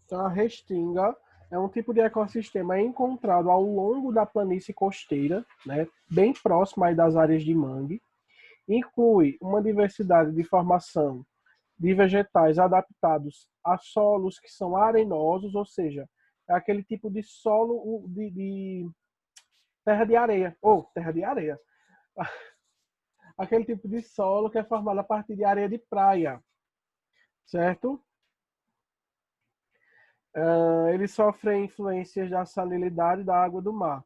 Então, a restinga é um tipo de ecossistema encontrado ao longo da planície costeira, né, bem próximo aí das áreas de mangue. Inclui uma diversidade de formação de vegetais adaptados a solos que são arenosos, ou seja, é aquele tipo de solo de terra de areia, ou terra de areia, aquele tipo de solo que é formado a partir de areia de praia, certo? Ele sofre influências da salinidade da água do mar.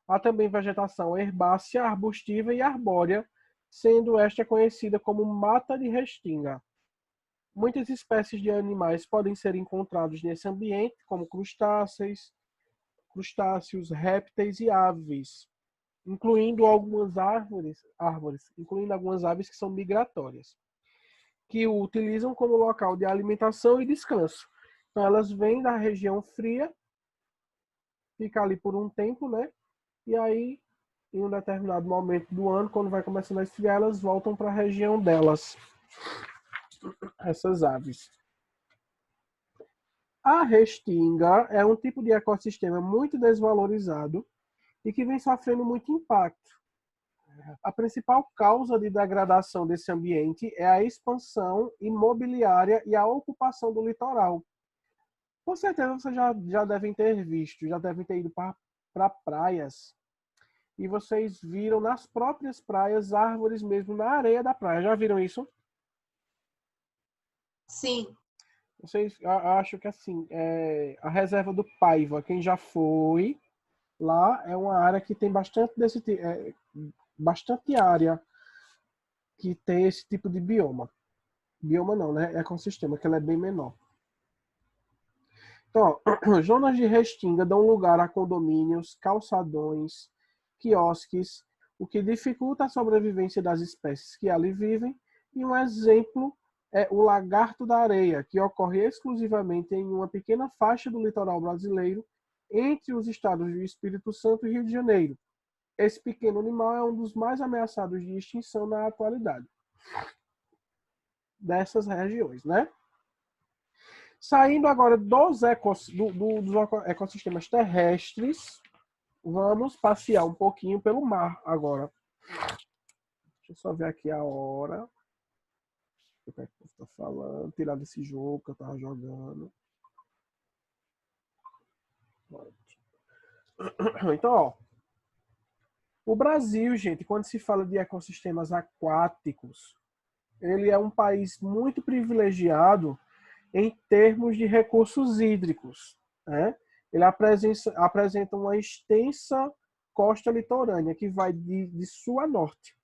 Há também vegetação herbácea, arbustiva e arbórea, sendo esta conhecida como mata de restinga. Muitas espécies de animais podem ser encontrados nesse ambiente, como crustáceos, répteis e aves, incluindo incluindo algumas aves que são migratórias, que o utilizam como local de alimentação e descanso. Então, elas vêm da região fria, ficam ali por um tempo, né? E aí, em um determinado momento do ano, quando vai começando a esfriar, elas voltam para a região delas, essas aves. A restinga é um tipo de ecossistema muito desvalorizado e que vem sofrendo muito impacto. A principal causa de degradação desse ambiente é a expansão imobiliária e a ocupação do litoral. Com certeza vocês já devem ter visto, já devem ter ido para praias e vocês viram nas próprias praias árvores mesmo na areia da praia. Já viram isso? Sim. Vocês acho que assim, a reserva do Paiva, quem já foi lá, é uma área que tem bastante área que tem esse tipo de bioma. Bioma não, né? Ecossistema, que ela é bem menor. Então, ó, zonas de restinga dão lugar a condomínios, calçadões, quiosques, o que dificulta a sobrevivência das espécies que ali vivem. E um exemplo é o lagarto da areia, que ocorre exclusivamente em uma pequena faixa do litoral brasileiro, entre os estados do Espírito Santo e Rio de Janeiro. Esse pequeno animal é um dos mais ameaçados de extinção na atualidade dessas regiões, né? Saindo agora dos ecossistemas terrestres, vamos passear um pouquinho pelo mar agora. Deixa eu só ver aqui a hora. O que é que eu estou falando? Tirar desse jogo que eu estava jogando. Então, ó, o Brasil, gente, quando se fala de ecossistemas aquáticos, ele é um país muito privilegiado em termos de recursos hídricos, né? Ele apresenta uma extensa costa litorânea que vai de sul a norte,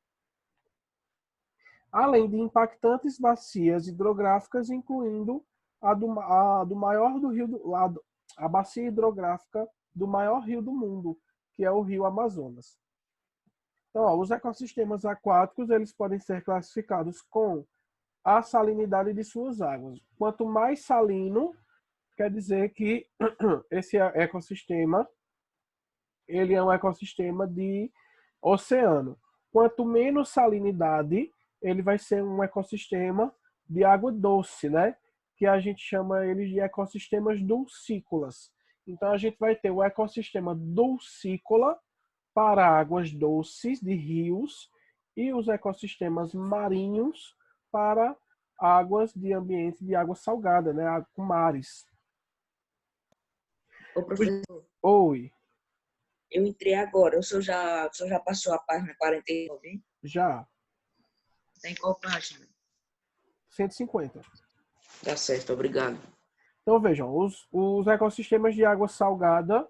além de impactantes bacias hidrográficas, incluindo a do maior do rio a bacia hidrográfica do maior rio do mundo, que é o Rio Amazonas. Então, ó, os ecossistemas aquáticos eles podem ser classificados com a salinidade de suas águas. Quanto mais salino, quer dizer que esse ecossistema ele é um ecossistema de oceano. Quanto menos salinidade, ele vai ser um ecossistema de água doce, né? Que a gente chama eles de ecossistemas dulcícolas. Então a gente vai ter o ecossistema dulcícola para águas doces de rios e os ecossistemas marinhos para águas de ambiente de água salgada, né? Com mares. Ô, professor, Oi, eu entrei agora. O senhor já passou a página 49, hein? já, Está em qual página? 150. Tá certo, obrigado. Então vejam, os ecossistemas de água salgada,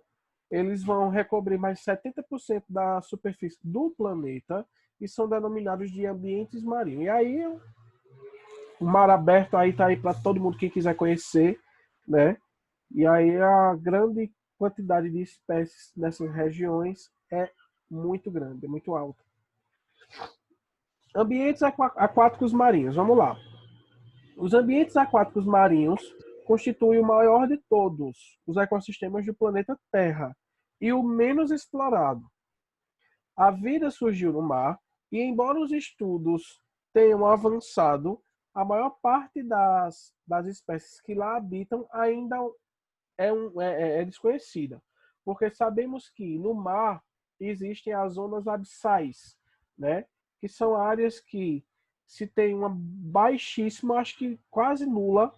eles vão recobrir mais 70% da superfície do planeta e são denominados de ambientes marinhos. E aí, o mar aberto aí tá aí para todo mundo que quiser conhecer, né? E aí a grande quantidade de espécies nessas regiões é muito grande, é muito alta. Ambientes aquáticos marinhos, vamos lá. Os ambientes aquáticos marinhos constituem o maior de todos os ecossistemas do planeta Terra e o menos explorado. A vida surgiu no mar e, embora os estudos tenham avançado, a maior parte das espécies que lá habitam ainda é desconhecida, porque sabemos que no mar existem as zonas abissais, né? Que são áreas que se tem uma baixíssima, acho que quase nula,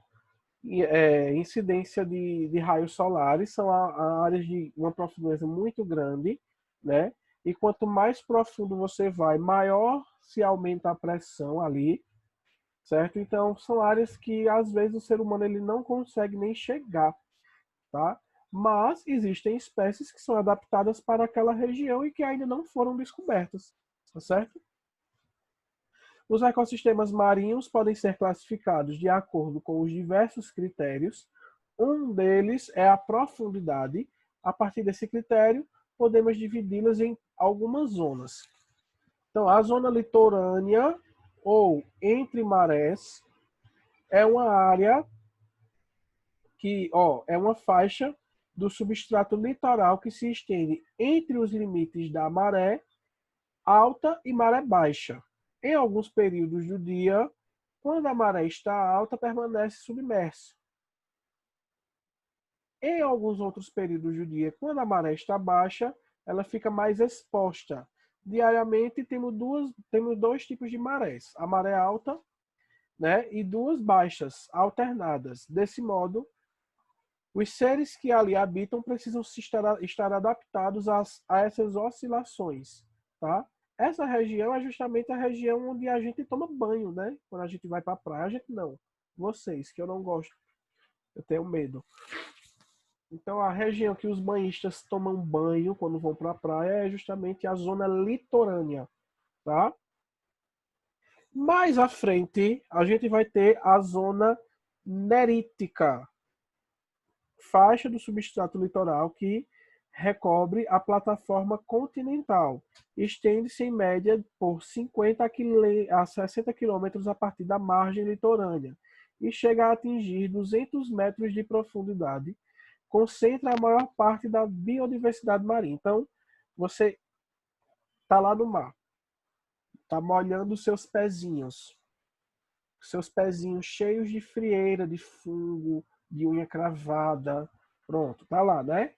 incidência de raios solares, são áreas de uma profundidade muito grande, né? E quanto mais profundo você vai, maior se aumenta a pressão ali, certo? Então, são áreas que às vezes o ser humano ele não consegue nem chegar, tá? Mas existem espécies que são adaptadas para aquela região e que ainda não foram descobertas, tá certo? Os ecossistemas marinhos podem ser classificados de acordo com os diversos critérios. Um deles é a profundidade. A partir desse critério, podemos dividi-las em algumas zonas. Então, a zona litorânea ou entre marés é uma área que, é uma faixa do substrato litoral que se estende entre os limites da maré alta e maré baixa. Em alguns períodos do dia, quando a maré está alta, permanece submerso. Em alguns outros períodos do dia, quando a maré está baixa, ela fica mais exposta. Diariamente temos dois tipos de marés, a maré alta, né, e duas baixas alternadas. Desse modo, os seres que ali habitam precisam estar adaptados a essas oscilações, tá? Essa região é justamente a região onde a gente toma banho, né? Quando a gente vai para a praia, a gente não. Vocês, que eu não gosto, eu tenho medo. Então, a região que os banhistas tomam banho quando vão para a praia é justamente a zona litorânea, tá? Mais à frente, a gente vai ter a zona nerítica, faixa do substrato litoral que recobre a plataforma continental. Estende-se em média por 50 a 60 quilômetros a partir da margem litorânea e chega a atingir 200 metros de profundidade. Concentra a maior parte da biodiversidade marinha. Então, você está lá no mar, está molhando seus pezinhos cheios de frieira, de fungo, de unha cravada. Pronto, tá lá, né?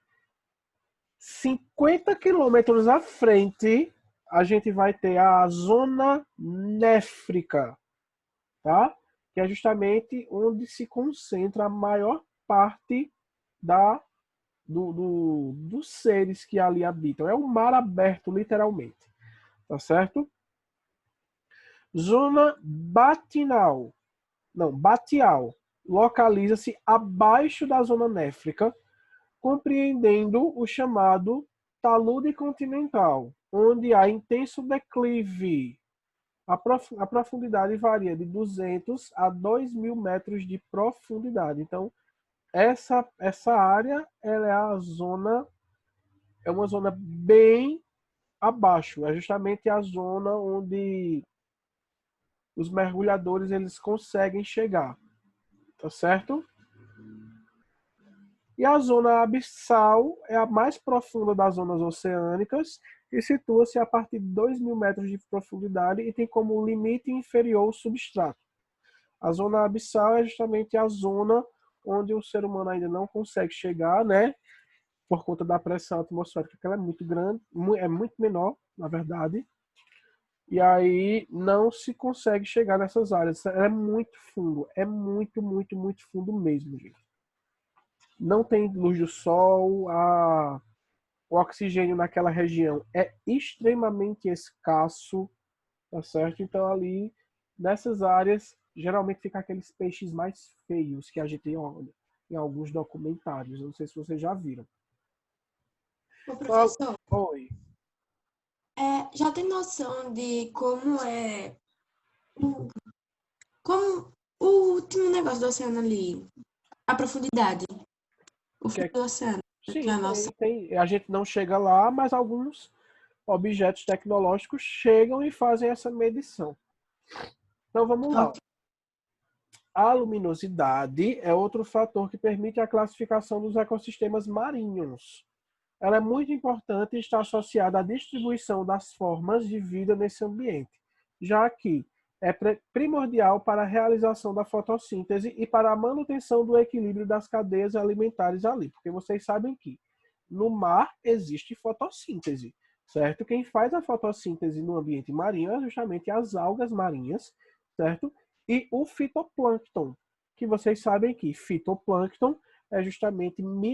50 quilômetros à frente, a gente vai ter a zona néfrica, tá? Que é justamente onde se concentra a maior parte dos seres que ali habitam. É o mar aberto, literalmente. Tá certo? Zona batial. Localiza-se abaixo da zona néfrica, compreendendo o chamado talude continental, onde há intenso declive. A profundidade varia de 200 a 2.000 metros de profundidade. Então, essa área ela é uma zona bem abaixo. É justamente a zona onde os mergulhadores eles conseguem chegar. Tá certo? E a zona abissal é a mais profunda das zonas oceânicas e situa-se a partir de 2.000 metros de profundidade e tem como limite inferior o substrato. A zona abissal é justamente a zona onde o ser humano ainda não consegue chegar, né? Por conta da pressão atmosférica, que ela é muito grande, é muito menor, na verdade. E aí não se consegue chegar nessas áreas. É muito fundo, é muito, muito, muito fundo mesmo, gente. Não tem luz do sol, o oxigênio naquela região é extremamente escasso, tá certo? Então ali, nessas áreas, geralmente fica aqueles peixes mais feios que a gente olha em alguns documentários. Não sei se vocês já viram. Ô, professor, Oi. já tem noção de como como o último negócio do oceano ali, a profundidade, o fundo do oceano? Sim, tem. A gente não chega lá, mas alguns objetos tecnológicos chegam e fazem essa medição. Então vamos lá. A luminosidade é outro fator que permite a classificação dos ecossistemas marinhos. Ela é muito importante e está associada à distribuição das formas de vida nesse ambiente, já que é primordial para a realização da fotossíntese e para a manutenção do equilíbrio das cadeias alimentares ali. Porque vocês sabem que no mar existe fotossíntese, certo? Quem faz a fotossíntese no ambiente marinho é justamente as algas marinhas, certo? E o fitoplâncton, que vocês sabem que fitoplâncton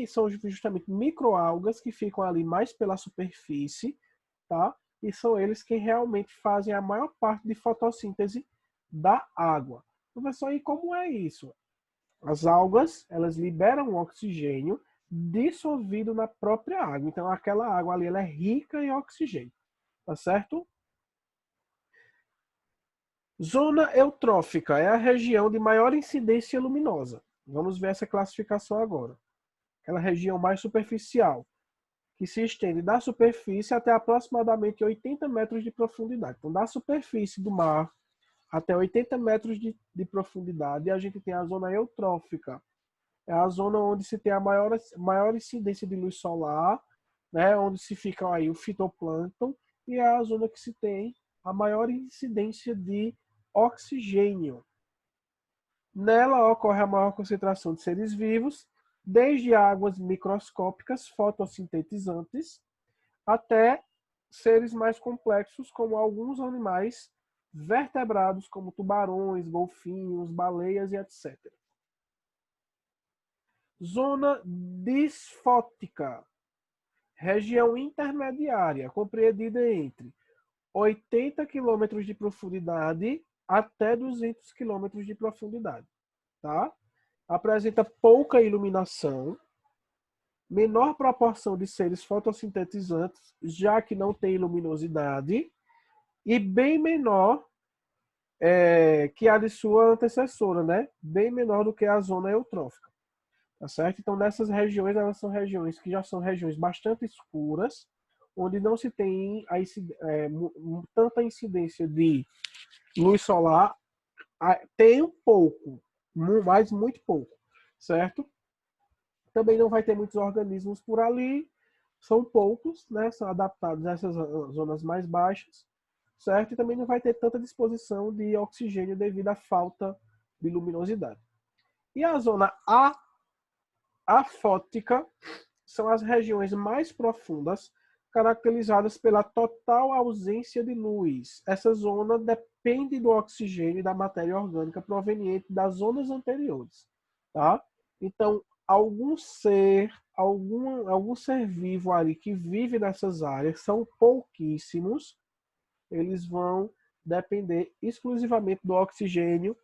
são justamente microalgas que ficam ali mais pela superfície, tá? E são eles que realmente fazem a maior parte de fotossíntese da água. Professor, e como é isso? As algas, elas liberam oxigênio dissolvido na própria água. Então, aquela água ali, ela é rica em oxigênio, tá certo? Zona eutrófica é a região de maior incidência luminosa. Vamos ver essa classificação agora. Aquela região mais superficial, que se estende da superfície até aproximadamente 80 metros de profundidade. Então, da superfície do mar até 80 metros de profundidade, a gente tem a zona eutrófica. É a zona onde se tem a maior incidência de luz solar, né, onde se fica aí o fitoplâncton, e é a zona que se tem a maior incidência de oxigênio. Nela ocorre a maior concentração de seres vivos, desde águas microscópicas fotossintetizantes até seres mais complexos, como alguns animais vertebrados, como tubarões, golfinhos, baleias e etc. Zona disfótica, região intermediária, compreendida entre 80 km de profundidade até 200 km de profundidade, tá? Apresenta pouca iluminação, menor proporção de seres fotossintetizantes, já que não tem luminosidade, e bem menor que a de sua antecessora, né? Bem menor do que a zona eutrófica, tá certo? Então, nessas regiões, elas são regiões que já são regiões bastante escuras, onde não se tem tanta incidência de luz solar, tem um pouco, mas muito pouco, certo? Também não vai ter muitos organismos por ali, são poucos, né? São adaptados a essas zonas mais baixas, certo? E também não vai ter tanta disposição de oxigênio devido à falta de luminosidade. E a zona afótica são as regiões mais profundas, caracterizadas pela total ausência de luz. Essa zona depende do oxigênio e da matéria orgânica proveniente das zonas anteriores, tá? Então, algum ser vivo ali que vive nessas áreas, são pouquíssimos, eles vão depender exclusivamente do oxigênio,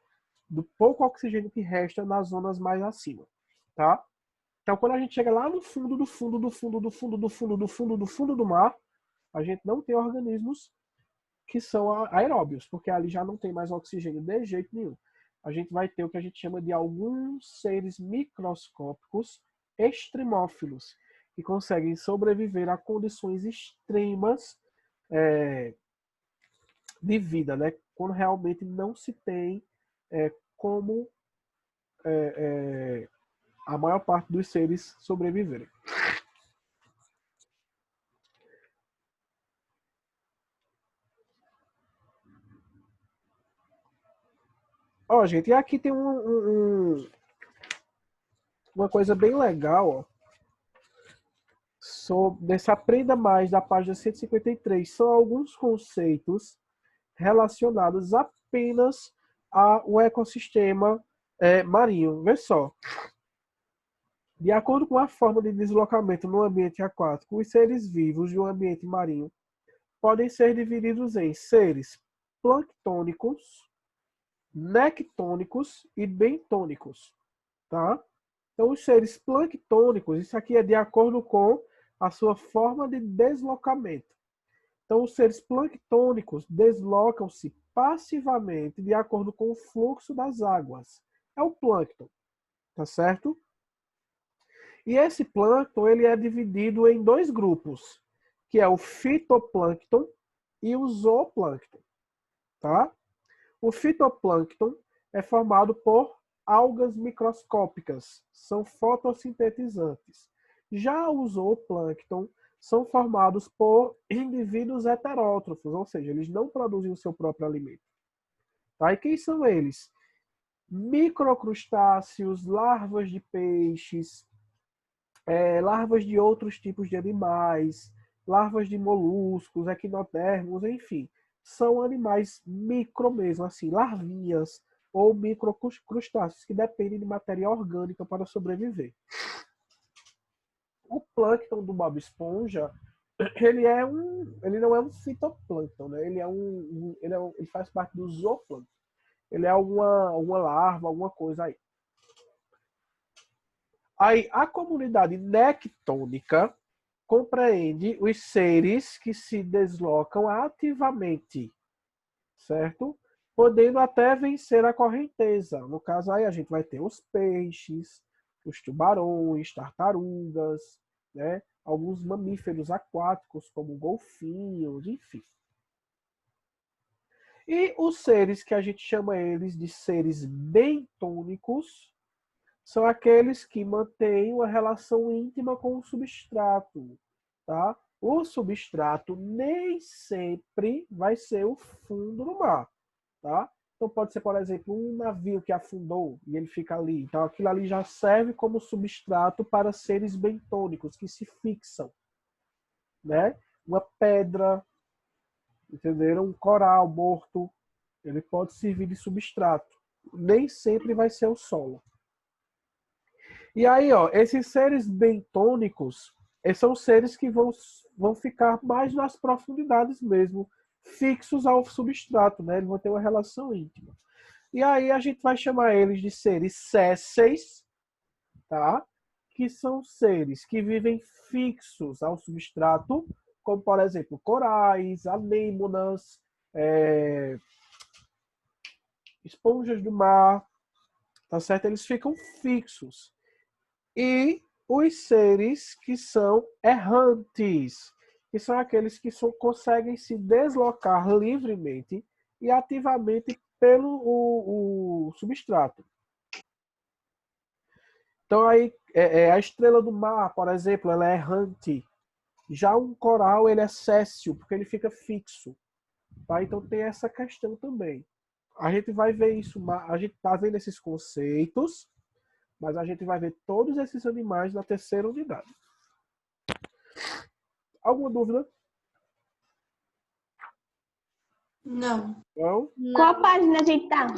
do pouco oxigênio que resta nas zonas mais acima, tá? Então, quando a gente chega lá no fundo do mar, a gente não tem organismos que são aeróbios, porque ali já não tem mais oxigênio de jeito nenhum. A gente vai ter o que a gente chama de alguns seres microscópicos extremófilos, que conseguem sobreviver a condições extremas de vida, né? Quando realmente não se tem como a maior parte dos seres sobreviverem. Ó, gente, e aqui tem uma coisa bem legal, ó, desse Aprenda Mais, da página 153. São alguns conceitos relacionados apenas ao ecossistema marinho. Vê só. De acordo com a forma de deslocamento no ambiente aquático, os seres vivos de um ambiente marinho podem ser divididos em seres planctônicos, nectônicos e bentônicos, tá? Então, os seres planctônicos, isso aqui é de acordo com a sua forma de deslocamento. Então, os seres planctônicos deslocam-se passivamente de acordo com o fluxo das águas. É o plâncton, tá certo? E esse plâncton, ele é dividido em dois grupos, que é o fitoplâncton e o zooplâncton, tá? O fitoplâncton é formado por algas microscópicas, são fotossintetizantes. Já o zooplâncton são formados por indivíduos heterótrofos, ou seja, eles não produzem o seu próprio alimento. Tá? E quem são eles? Microcrustáceos, larvas de peixes, larvas de outros tipos de animais, larvas de moluscos, equinodermos, enfim. São animais micro mesmo, assim, larvinhas ou microcrustáceos que dependem de matéria orgânica para sobreviver. O plâncton do Bob Esponja, ele não é um fitoplâncton, né? Ele faz parte do zooplâncton. Ele é alguma larva, alguma coisa aí. Aí, a comunidade nectônica compreende os seres que se deslocam ativamente, certo? Podendo até vencer a correnteza. No caso aí, a gente vai ter os peixes, os tubarões, tartarugas, né? Alguns mamíferos aquáticos, como golfinhos, enfim. E os seres que a gente chama eles de seres bentônicos são aqueles que mantêm uma relação íntima com o substrato, tá? O substrato nem sempre vai ser o fundo do mar, tá? Então pode ser, por exemplo, um navio que afundou e ele fica ali. Então aquilo ali já serve como substrato para seres bentônicos que se fixam, né? Uma pedra, entenderam? Um coral morto, ele pode servir de substrato. Nem sempre vai ser o solo. E aí, ó, esses seres bentônicos, esses são seres que vão ficar mais nas profundidades mesmo, fixos ao substrato, né? Eles vão ter uma relação íntima. E aí a gente vai chamar eles de seres sésseis, tá? Que são seres que vivem fixos ao substrato, como, por exemplo, corais, anêmonas, esponjas do mar, tá certo? Eles ficam fixos. E os seres que são errantes, que são aqueles que conseguem se deslocar livremente e ativamente pelo o substrato. Então aí a estrela do mar, por exemplo, ela é errante. Já um coral, ele é séssil, porque ele fica fixo. Tá? Então tem essa questão também. A gente vai ver isso, a gente está vendo esses conceitos, mas a gente vai ver todos esses animais na terceira unidade. Alguma dúvida? Não. Não? Qual página a gente tá?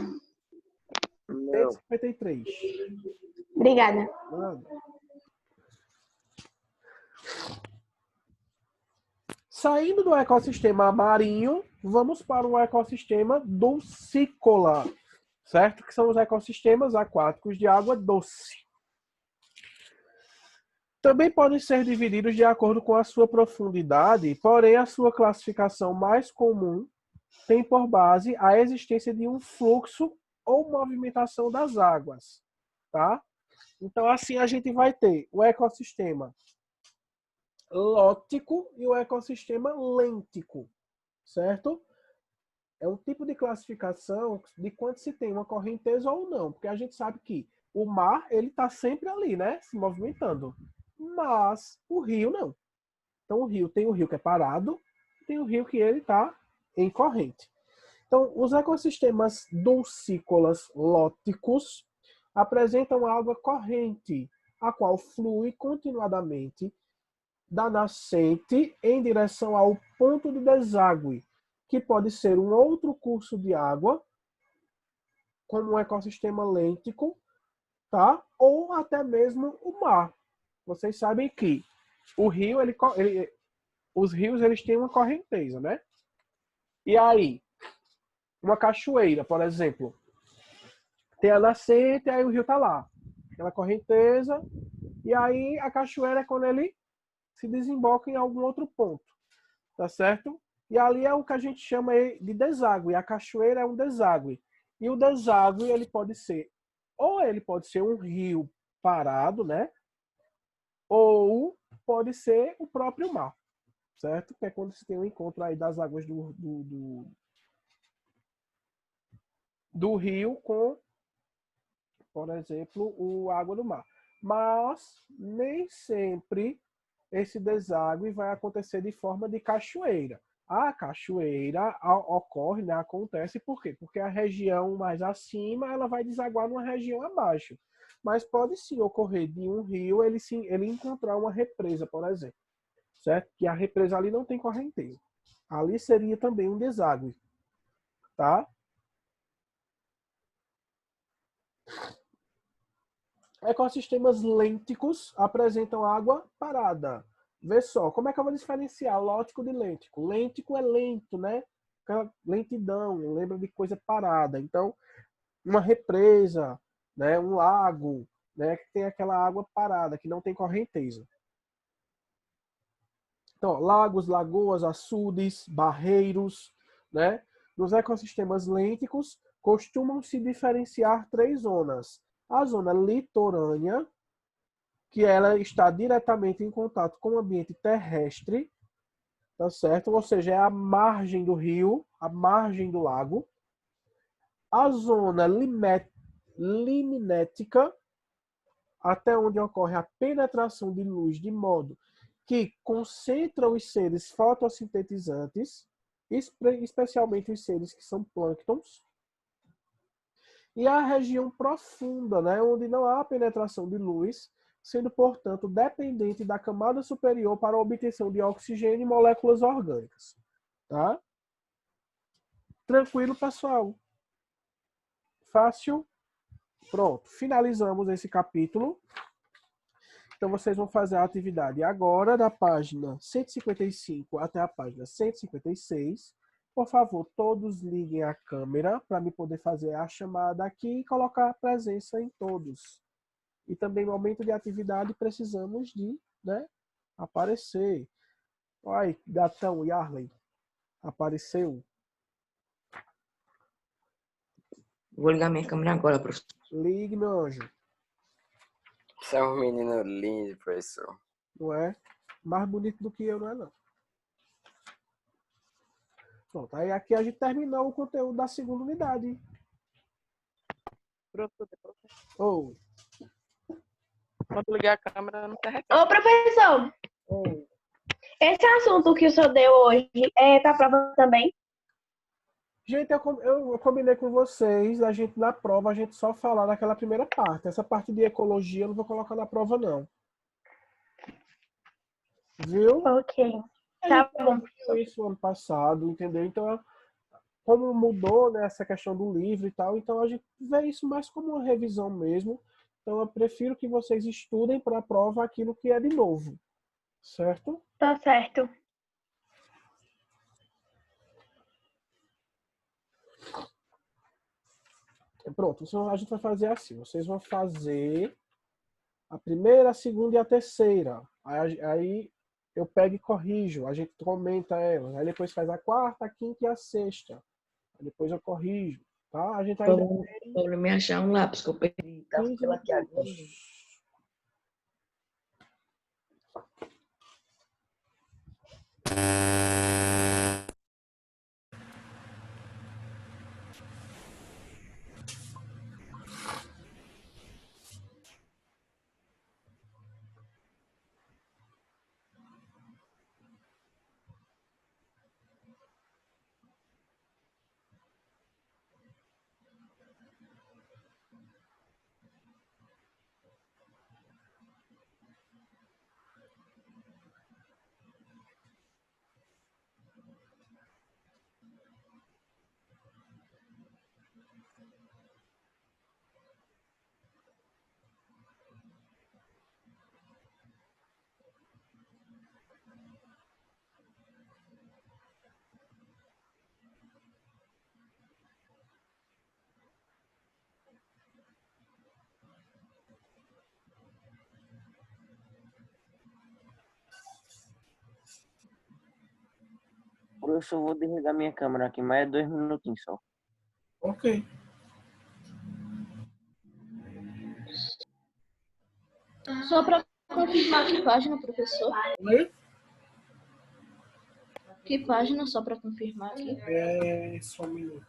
153. Obrigada. Nada. Saindo do ecossistema marinho, vamos para o ecossistema dulcícola, certo? Que são os ecossistemas aquáticos de água doce. Também podem ser divididos de acordo com a sua profundidade, porém a sua classificação mais comum tem por base a existência de um fluxo ou movimentação das águas, tá? Então assim a gente vai ter o ecossistema lótico e o ecossistema lêntico, certo? É um tipo de classificação de quando se tem uma correnteza ou não, porque a gente sabe que o mar ele está sempre ali, né, se movimentando, mas o rio não. Então o rio tem o rio que é parado, tem o rio que ele está em corrente. Então os ecossistemas dulcícolas lóticos apresentam água corrente, a qual flui continuadamente da nascente em direção ao ponto de deságue, que pode ser um outro curso de água, como um ecossistema lêntico, tá? Ou até mesmo o mar. Vocês sabem que o rio, os rios eles têm uma correnteza, né? E aí, uma cachoeira, por exemplo, tem a nascente, aí o rio tá lá, aquela correnteza, e aí a cachoeira é quando ele se desemboca em algum outro ponto, tá certo? E ali é o que a gente chama de deságue. A cachoeira é um deságue. E o deságue, ele pode ser, ou ele pode ser um rio parado, né? Ou pode ser o próprio mar, certo? Que é quando se tem um encontro aí das águas do rio com, por exemplo, a água do mar. Mas nem sempre esse deságue vai acontecer de forma de cachoeira. A cachoeira ocorre, né, acontece por quê? Porque a região mais acima ela vai desaguar numa região abaixo. Mas pode sim ocorrer de um rio ele encontrar uma represa, por exemplo, certo? Que a represa ali não tem correnteza. Ali seria também um deságue, tá? Ecossistemas lênticos apresentam água parada. Vê só, como é que eu vou diferenciar lótico de lêntico? Lêntico é lento, né? Lentidão, lembra de coisa parada. Então, uma represa, né? Um lago, né? Que tem aquela água parada, que não tem correnteza. Então, lagos, lagoas, açudes, barreiros, né? Nos ecossistemas lênticos, costumam se diferenciar três zonas. A zona litorânea, que ela está diretamente em contato com o ambiente terrestre, tá certo? Ou seja, é a margem do rio, a margem do lago. A zona liminética, até onde ocorre a penetração de luz de modo que concentra os seres fotossintetizantes, especialmente os seres que são plânctons. E a região profunda, né, onde não há penetração de luz, sendo, portanto, dependente da camada superior para a obtenção de oxigênio e moléculas orgânicas. Tá? Tranquilo, pessoal? Fácil? Pronto. Finalizamos esse capítulo. Então, vocês vão fazer a atividade agora da página 155 até a página 156. Por favor, todos liguem a câmera para me poder fazer a chamada aqui e colocar a presença em todos. E também no momento de atividade precisamos de, né, aparecer. Ai, gatão, Yarley. Apareceu. Vou ligar minha câmera agora, professor. Ligue, meu anjo. Você é um menino lindo, professor. Não é? Mais bonito do que eu, não é não. Pronto, aí aqui a gente terminou o conteúdo da segunda unidade. Professor, Ou, quando ligar a câmera, não tem Ô, professor, ou. esse assunto que o senhor deu hoje é para prova também? Gente, eu combinei com vocês, a gente na prova, a gente só falar daquela primeira parte. Essa parte de ecologia eu não vou colocar na prova, não. Viu? Ok. A Tá gente bom. viu isso ano passado, entendeu? Então, como mudou, né, essa questão do livro e tal, então a gente vê isso mais como uma revisão mesmo. Então, eu prefiro que vocês estudem para a prova aquilo que é de novo. Certo? Tá certo. Pronto, então a gente vai fazer assim. Vocês vão fazer a primeira, a segunda e a terceira. Aí eu pego e corrijo. A gente comenta ela. Aí depois faz a quarta, a quinta e a sexta. Aí depois eu corrijo. Tá? A gente ainda tem Vou me achar um lápis que eu perdi. Tá 15 pela aqui agora. minutos. Professor, eu vou desligar minha câmera aqui, mas é 2 minutinhos só. Ok. Só para confirmar que página, professor? Oi? Que página, só para confirmar aqui? Só um minuto.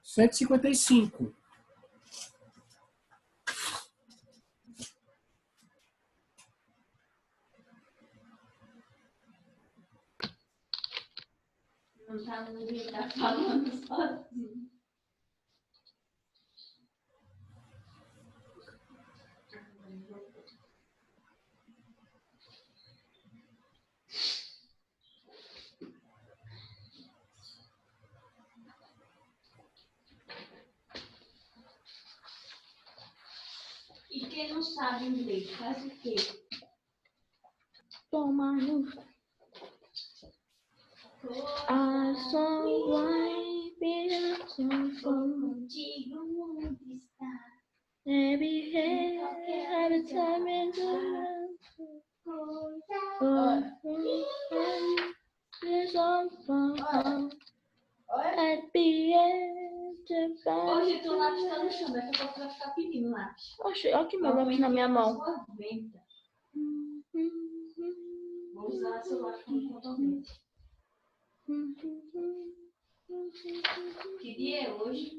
155. tá falando sozinho. E quem não sabe inglês faz o quê? Toma no. I saw white behind Contigo o mundo está. every head, every time in the there's all fun at the end of Hoje tu lápis tá no chão, daqui a pouco vai ficar pedindo lápis. Oxe, olha aqui meu lápis na minha mão. Sua venta. Vou usar seu lápis como cotonete. Que dia é hoje?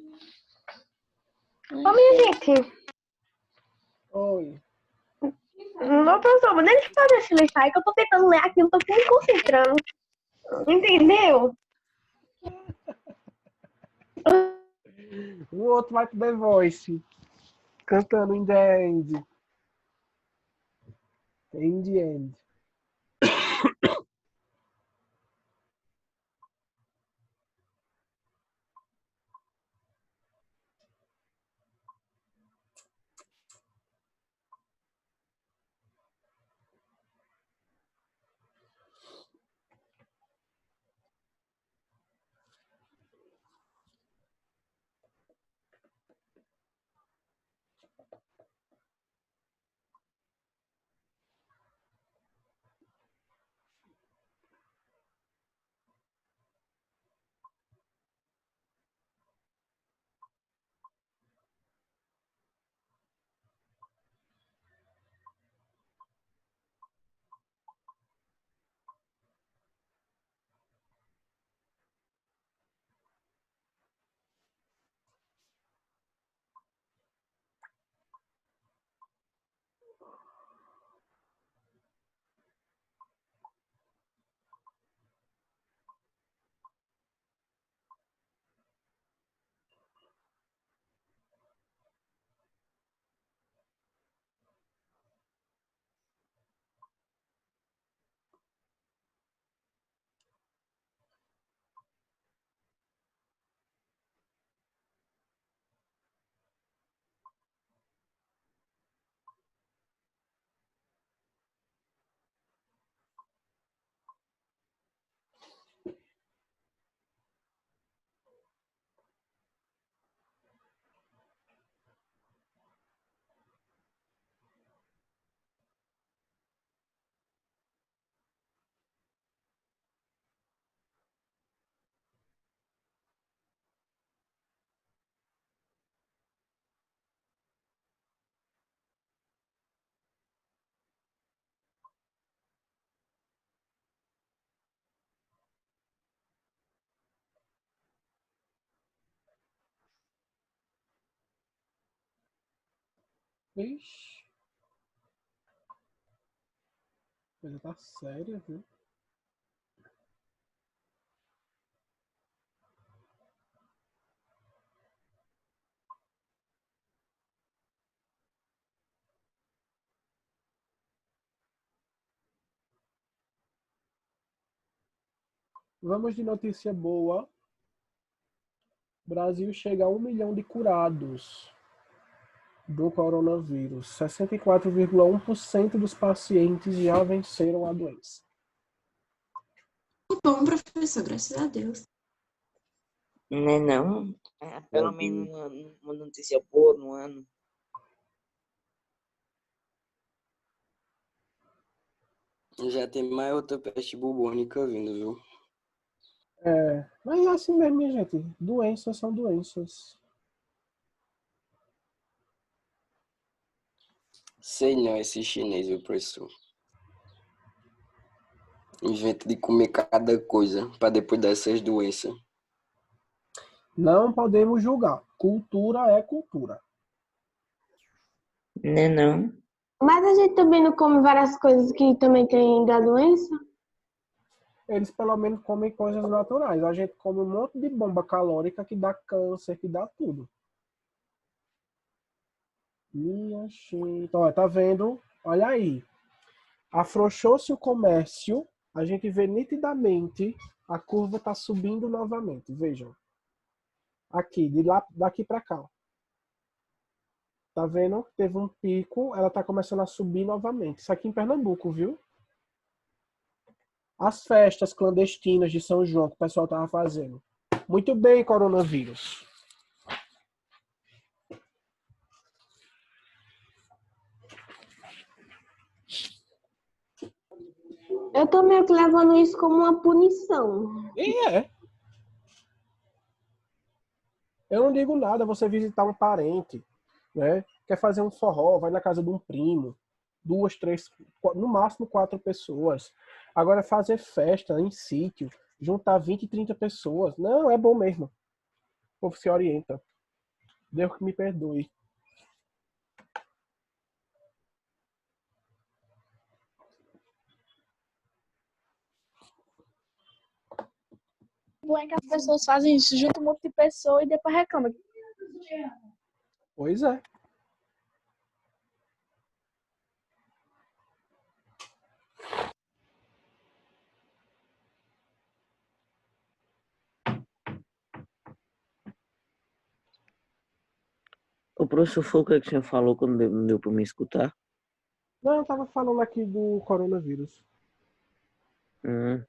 Ô, minha gente, Oi. não, professor, mas deixa eu fazer esse lista aí que eu tô tentando ler aqui, eu tô me concentrando. Entendeu? O outro vai pro The Voice, cantando In the End. In the End. Ixi. Coisa tá séria, viu? Vamos de notícia boa. Brasil chega a 1 milhão de curados do coronavírus. 64,1% dos pacientes já venceram a doença. Que bom, professor, graças a Deus. Não é não? É, pelo menos uma notícia boa no ano. Já tem mais outra peste bubônica vindo, viu? Mas é assim mesmo, minha gente. Doenças são doenças. Sei não, esse chinês, viu, professor? Inventa de comer cada coisa pra depois dessas doenças. Não podemos julgar. Cultura é cultura. Não é não? Mas a gente também não come várias coisas que também tem da doença? eles pelo menos comem coisas naturais. A gente come um monte de bomba calórica que dá câncer, que dá tudo. Minha gente. Olha, tá vendo? Olha aí. Afrouxou-se o comércio, a gente vê nitidamente a curva está subindo novamente. Vejam. Aqui, de lá, daqui para cá. Tá vendo? Teve um pico, ela tá começando a subir novamente. Isso aqui em Pernambuco, viu? As festas clandestinas de São João que o pessoal tava fazendo. Muito bem, coronavírus. Eu tô meio que levando isso como uma punição. E é. Eu não digo nada, você visitar um parente, né? Quer fazer um forró, vai na casa de um primo, 2, 3, no máximo 4 pessoas. Agora fazer festa em sítio, juntar 20, 30 pessoas, não, é bom mesmo. O povo se orienta. Deus que me perdoe. O bom é que as pessoas fazem isso, juntam um monte de pessoa e depois reclamam. Pois é. O professor foi o que o senhor falou quando não deu para me escutar? Não, eu tava falando aqui do coronavírus. Hum.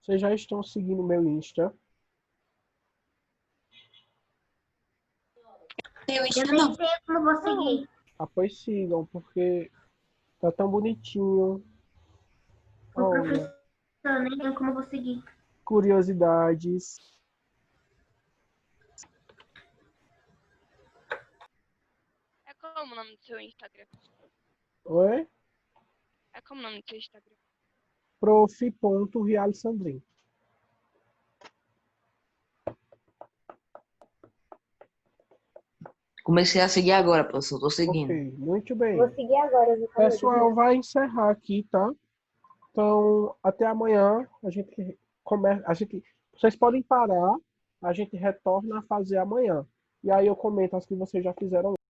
Vocês já estão seguindo meu Insta? Eu Eu Insta nem não. sei como vou seguir. Ah, pois sigam, porque tá tão bonitinho. O Olha, professor, eu nem sei como vou seguir. curiosidades. É como o nome do seu Instagram? Oi? É como o nome do seu Instagram? Prof.realsandrin. Comecei a seguir agora, professor. Tô seguindo. Ok, muito bem. Vou seguir agora, exatamente. Pessoal, vai encerrar aqui, tá? Então, até amanhã. Vocês podem parar, a gente retorna a fazer amanhã. E aí eu comento as que vocês já fizeram